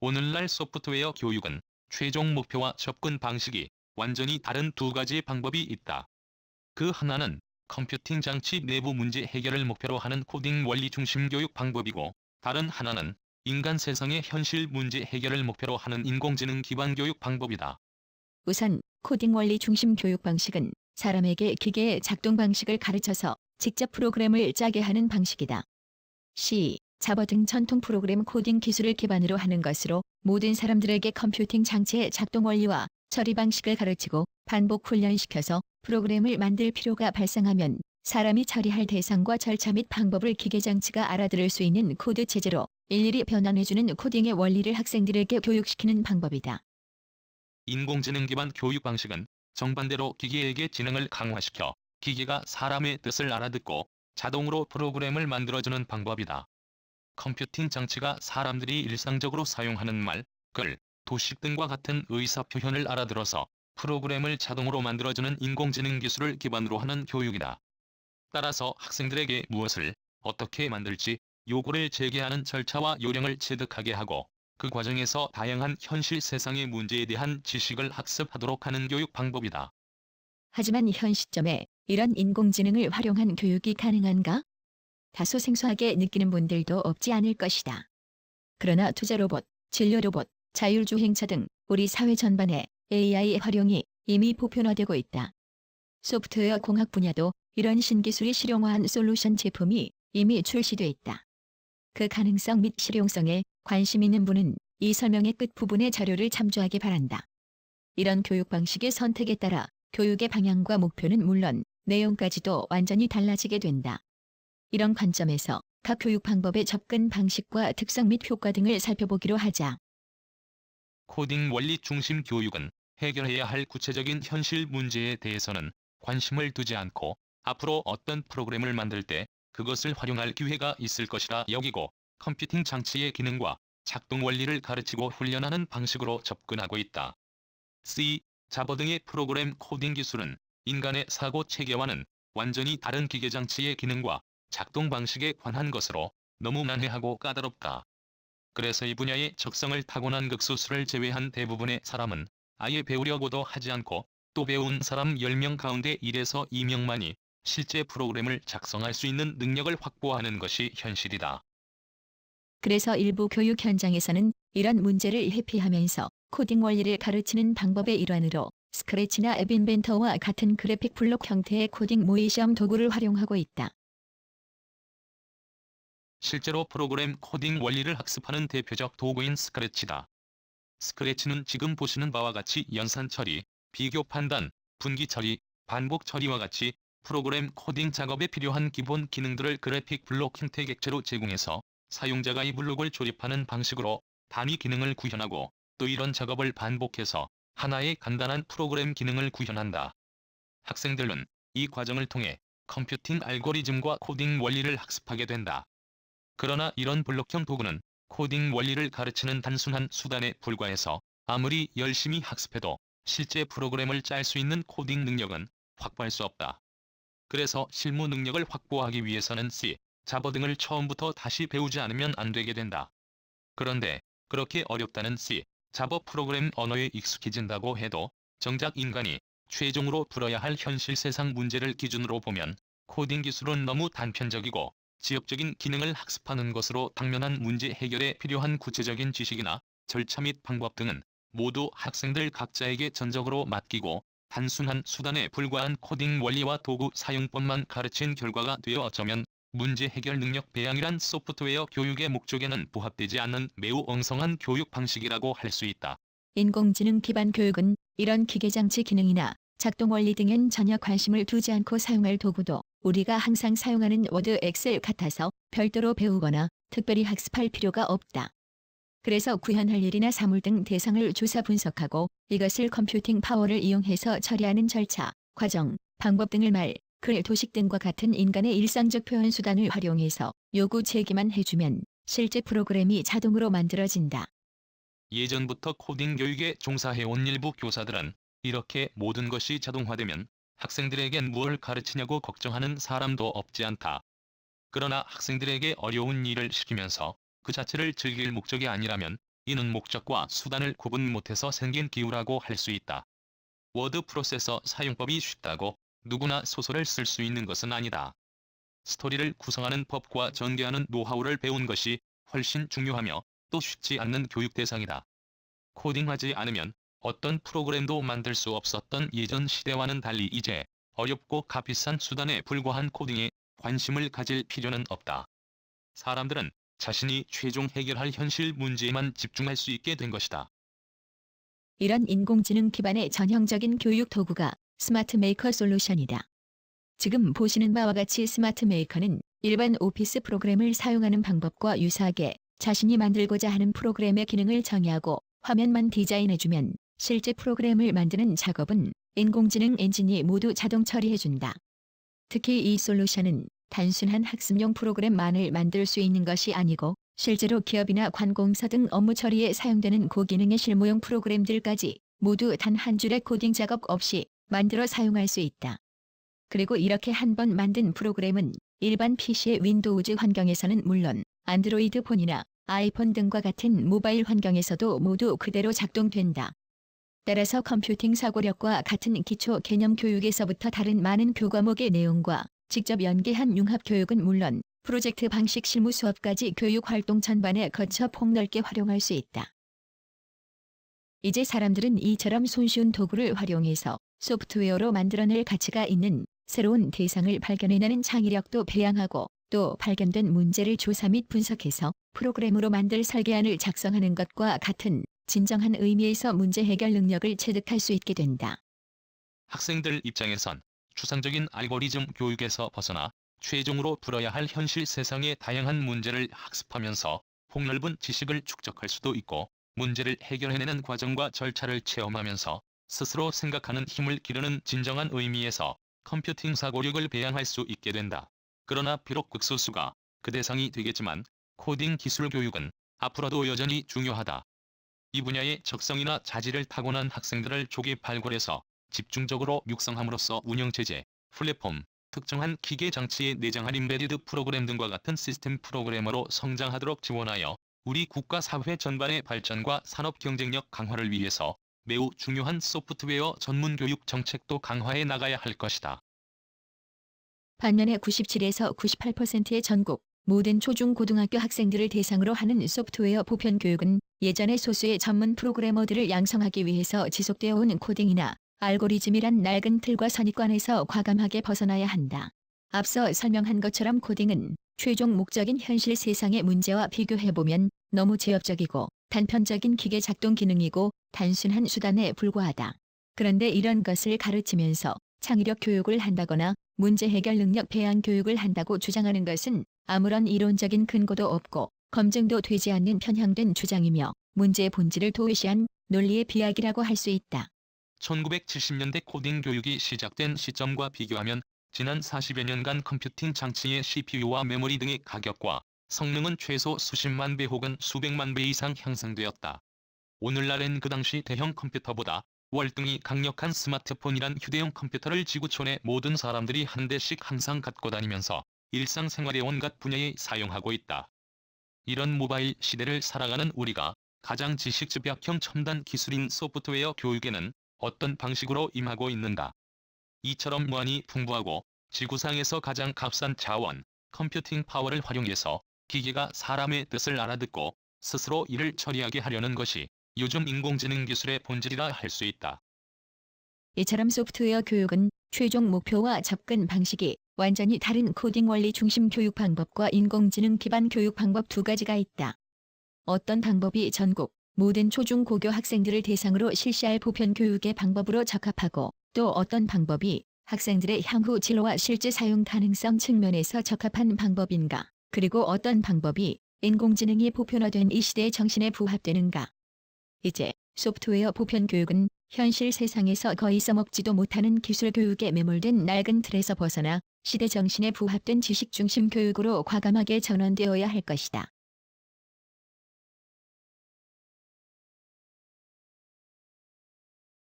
오늘날 소프트웨어 교육은 최종 목표와 접근 방식이 완전히 다른 두 가지 방법이 있다. 그 하나는 컴퓨팅 장치 내부 문제 해결을 목표로 하는 코딩 원리 중심 교육 방법이고, 다른 하나는 인간 세상의 현실 문제 해결을 목표로 하는 인공지능 기반 교육 방법이다. 우선 코딩 원리 중심 교육 방식은 사람에게 기계의 작동 방식을 가르쳐서 직접 프로그램을 짜게 하는 방식이다. C, 자바 등 전통 프로그램 코딩 기술을 기반으로 하는 것으로 모든 사람들에게 컴퓨팅 장치의 작동 원리와 처리 방식을 가르치고 반복 훈련시켜서 프로그램을 만들 필요가 발생하면 사람이 처리할 대상과 절차 및 방법을 기계 장치가 알아들을 수 있는 코드 체제로 일일이 변환해주는 코딩의 원리를 학생들에게 교육시키는 방법이다. 인공지능 기반 교육 방식은 정반대로 기계에게 지능을 강화시켜 기계가 사람의 뜻을 알아듣고 자동으로 프로그램을 만들어주는 방법이다. 컴퓨팅 장치가 사람들이 일상적으로 사용하는 말, 글, 도식 등과 같은 의사 표현을 알아들어서 프로그램을 자동으로 만들어주는 인공지능 기술을 기반으로 하는 교육이다. 따라서 학생들에게 무엇을 어떻게 만들지 요구를 제기하는 절차와 요령을 체득하게 하고, 그 과정에서 다양한 현실 세상의 문제에 대한 지식을 학습하도록 하는 교육 방법이다. 하지만 현 시점에 이런 인공지능을 활용한 교육이 가능한가? 다소 생소하게 느끼는 분들도 없지 않을 것이다. 그러나 투자 로봇, 진료 로봇, 자율주행차 등 우리 사회 전반에 AI 활용이 이미 보편화되고 있다. 소프트웨어 공학 분야도 이런 신기술이 실용화한 솔루션 제품이 이미 출시돼 있다. 그 가능성 및 실용성에 관심 있는 분은 이 설명의 끝부분의 자료를 참조하기 바란다. 이런 교육 방식의 선택에 따라 교육의 방향과 목표는 물론 내용까지도 완전히 달라지게 된다. 이런 관점에서 각 교육 방법의 접근 방식과 특성 및 효과 등을 살펴보기로 하자. 코딩 원리 중심 교육은 해결해야 할 구체적인 현실 문제에 대해서는 관심을 두지 않고, 앞으로 어떤 프로그램을 만들 때 그것을 활용할 기회가 있을 것이라 여기고, 컴퓨팅 장치의 기능과 작동 원리를 가르치고 훈련하는 방식으로 접근하고 있다. C, 자바 등의 프로그램 코딩 기술은 인간의 사고 체계와는 완전히 다른 기계 장치의 기능과 작동 방식에 관한 것으로 너무 난해하고 까다롭다. 그래서 이 분야의 적성을 타고난 극소수를 제외한 대부분의 사람은 아예 배우려고도 하지 않고, 또 배운 사람 10명 가운데 1에서 2명만이 실제 프로그램을 작성할 수 있는 능력을 확보하는 것이 현실이다. 그래서 일부 교육 현장에서는 이런 문제를 회피하면서 코딩 원리를 가르치는 방법의 일환으로 스크래치나 앱 인벤터와 같은 그래픽 블록 형태의 코딩 모의 시험 도구를 활용하고 있다. 실제로 프로그램 코딩 원리를 학습하는 대표적 도구인 스크래치다. 스크래치는 지금 보시는 바와 같이 연산 처리, 비교 판단, 분기 처리, 반복 처리와 같이 프로그램 코딩 작업에 필요한 기본 기능들을 그래픽 블록 형태 객체로 제공해서 사용자가 이 블록을 조립하는 방식으로 단위 기능을 구현하고, 또 이런 작업을 반복해서 하나의 간단한 프로그램 기능을 구현한다. 학생들은 이 과정을 통해 컴퓨팅 알고리즘과 코딩 원리를 학습하게 된다. 그러나 이런 블록형 도구는 코딩 원리를 가르치는 단순한 수단에 불과해서 아무리 열심히 학습해도 실제 프로그램을 짤 수 있는 코딩 능력은 확보할 수 없다. 그래서 실무 능력을 확보하기 위해서는 C, 자바 등을 처음부터 다시 배우지 않으면 안 되게 된다. 그런데 그렇게 어렵다는 C, 자바 프로그램 언어에 익숙해진다고 해도 정작 인간이 최종으로 풀어야 할 현실 세상 문제를 기준으로 보면 코딩 기술은 너무 단편적이고, 지역적인 기능을 학습하는 것으로 당면한 문제 해결에 필요한 구체적인 지식이나 절차 및 방법 등은 모두 학생들 각자에게 전적으로 맡기고, 단순한 수단에 불과한 코딩 원리와 도구 사용법만 가르친 결과가 되어 어쩌면 문제 해결 능력 배양이란 소프트웨어 교육의 목적에는 부합되지 않는 매우 엉성한 교육 방식이라고 할 수 있다. 인공지능 기반 교육은 이런 기계장치 기능이나 작동 원리 등엔 전혀 관심을 두지 않고 사용할 도구도 우리가 항상 사용하는 워드, 엑셀 같아서 별도로 배우거나 특별히 학습할 필요가 없다. 그래서 구현할 일이나 사물 등 대상을 조사 분석하고 이것을 컴퓨팅 파워를 이용해서 처리하는 절차, 과정, 방법 등을 말, 글, 도식 등과 같은 인간의 일상적 표현 수단을 활용해서 요구 제기만 해주면 실제 프로그램이 자동으로 만들어진다. 예전부터 코딩 교육에 종사해온 일부 교사들은 이렇게 모든 것이 자동화되면 학생들에겐 무엇을 가르치냐고 걱정하는 사람도 없지 않다. 그러나 학생들에게 어려운 일을 시키면서 그 자체를 즐길 목적이 아니라면 이는 목적과 수단을 구분 못해서 생긴 기우라고 할 수 있다. 워드 프로세서 사용법이 쉽다고 누구나 소설을 쓸 수 있는 것은 아니다. 스토리를 구성하는 법과 전개하는 노하우를 배운 것이 훨씬 중요하며 또 쉽지 않는 교육 대상이다. 코딩하지 않으면 어떤 프로그램도 만들 수 없었던 예전 시대와는 달리 이제 어렵고 값비싼 수단에 불과한 코딩에 관심을 가질 필요는 없다. 사람들은 자신이 최종 해결할 현실 문제에만 집중할 수 있게 된 것이다. 이런 인공지능 기반의 전형적인 교육 도구가 스마트 메이커 솔루션이다. 지금 보시는 바와 같이 스마트 메이커는 일반 오피스 프로그램을 사용하는 방법과 유사하게 자신이 만들고자 하는 프로그램의 기능을 정의하고 화면만 디자인해주면 실제 프로그램을 만드는 작업은 인공지능 엔진이 모두 자동 처리해준다. 특히 이 솔루션은 단순한 학습용 프로그램만을 만들 수 있는 것이 아니고 실제로 기업이나 관공서 등 업무 처리에 사용되는 고기능의 실무용 프로그램들까지 모두 단 한 줄의 코딩 작업 없이 만들어 사용할 수 있다. 그리고 이렇게 한 번 만든 프로그램은 일반 PC의 윈도우즈 환경에서는 물론 안드로이드 폰이나 아이폰 등과 같은 모바일 환경에서도 모두 그대로 작동된다. 따라서 컴퓨팅 사고력과 같은 기초 개념 교육에서부터 다른 많은 교과목의 내용과 직접 연계한 융합 교육은 물론 프로젝트 방식 실무 수업까지 교육 활동 전반에 거쳐 폭넓게 활용할 수 있다. 이제 사람들은 이처럼 손쉬운 도구를 활용해서 소프트웨어로 만들어낼 가치가 있는 새로운 대상을 발견해내는 창의력도 배양하고 또 발견된 문제를 조사 및 분석해서 프로그램으로 만들 설계안을 작성하는 것과 같은 진정한 의미에서 문제 해결 능력을 체득할 수 있게 된다. 학생들 입장에선 추상적인 알고리즘 교육에서 벗어나 최종으로 풀어야 할 현실 세상의 다양한 문제를 학습하면서 폭넓은 지식을 축적할 수도 있고 문제를 해결해내는 과정과 절차를 체험하면서 스스로 생각하는 힘을 기르는 진정한 의미에서 컴퓨팅 사고력을 배양할 수 있게 된다. 그러나 비록 극소수가 그 대상이 되겠지만 코딩 기술 교육은 앞으로도 여전히 중요하다. 이 분야의 적성이나 자질을 타고난 학생들을 조기 발굴해서 집중적으로 육성함으로써 운영체제, 플랫폼, 특정한 기계 장치에 내장한 임베디드 프로그램 등과 같은 시스템 프로그래머로 성장하도록 지원하여 우리 국가 사회 전반의 발전과 산업 경쟁력 강화를 위해서 매우 중요한 소프트웨어 전문 교육 정책도 강화해 나가야 할 것이다. 반면에 97에서 98%의 전국 모든 초중고등학교 학생들을 대상으로 하는 소프트웨어 보편 교육은 예전의 소수의 전문 프로그래머들을 양성하기 위해서 지속되어 온 코딩이나 알고리즘이란 낡은 틀과 선입관에서 과감하게 벗어나야 한다. 앞서 설명한 것처럼 코딩은 최종 목적인 현실 세상의 문제와 비교해보면 너무 제협적이고 단편적인 기계 작동 기능이고 단순한 수단에 불과하다. 그런데 이런 것을 가르치면서 창의력 교육을 한다거나 문제 해결 능력 배양 교육을 한다고 주장하는 것은 아무런 이론적인 근거도 없고 검증도 되지 않는 편향된 주장이며 문제의 본질을 도외시한 논리의 비약이라고 할 수 있다. 1970년대 코딩 교육이 시작된 시점과 비교하면 지난 40여 년간 컴퓨팅 장치의 CPU와 메모리 등의 가격과 성능은 최소 수십만 배 혹은 수백만 배 이상 향상되었다. 오늘날엔 그 당시 대형 컴퓨터보다 월등히 강력한 스마트폰이란 휴대용 컴퓨터를 지구촌의 모든 사람들이 한 대씩 항상 갖고 다니면서 일상생활의 온갖 분야에 사용하고 있다. 이런 모바일 시대를 살아가는 우리가 가장 지식집약형 첨단 기술인 소프트웨어 교육에는 어떤 방식으로 임하고 있는가? 이처럼 무한히 풍부하고 지구상에서 가장 값싼 자원, 컴퓨팅 파워를 활용해서 기계가 사람의 뜻을 알아듣고 스스로 일을 처리하게 하려는 것이 요즘 인공지능 기술의 본질이라 할 수 있다. 이처럼 소프트웨어 교육은 최종 목표와 접근 방식이 완전히 다른 코딩 원리 중심 교육 방법과 인공지능 기반 교육 방법 두 가지가 있다. 어떤 방법이 전국 모든 초중고교 학생들을 대상으로 실시할 보편 교육의 방법으로 적합하고 또 어떤 방법이 학생들의 향후 진로와 실제 사용 가능성 측면에서 적합한 방법인가, 그리고 어떤 방법이 인공지능이 보편화된 이 시대의 정신에 부합되는가. 이제 소프트웨어 보편 교육은 현실 세상에서 거의 써먹지도 못하는 기술 교육에 매몰된 낡은 틀에서 벗어나 시대 정신에 부합된 지식 중심 교육으로 과감하게 전환되어야 할 것이다.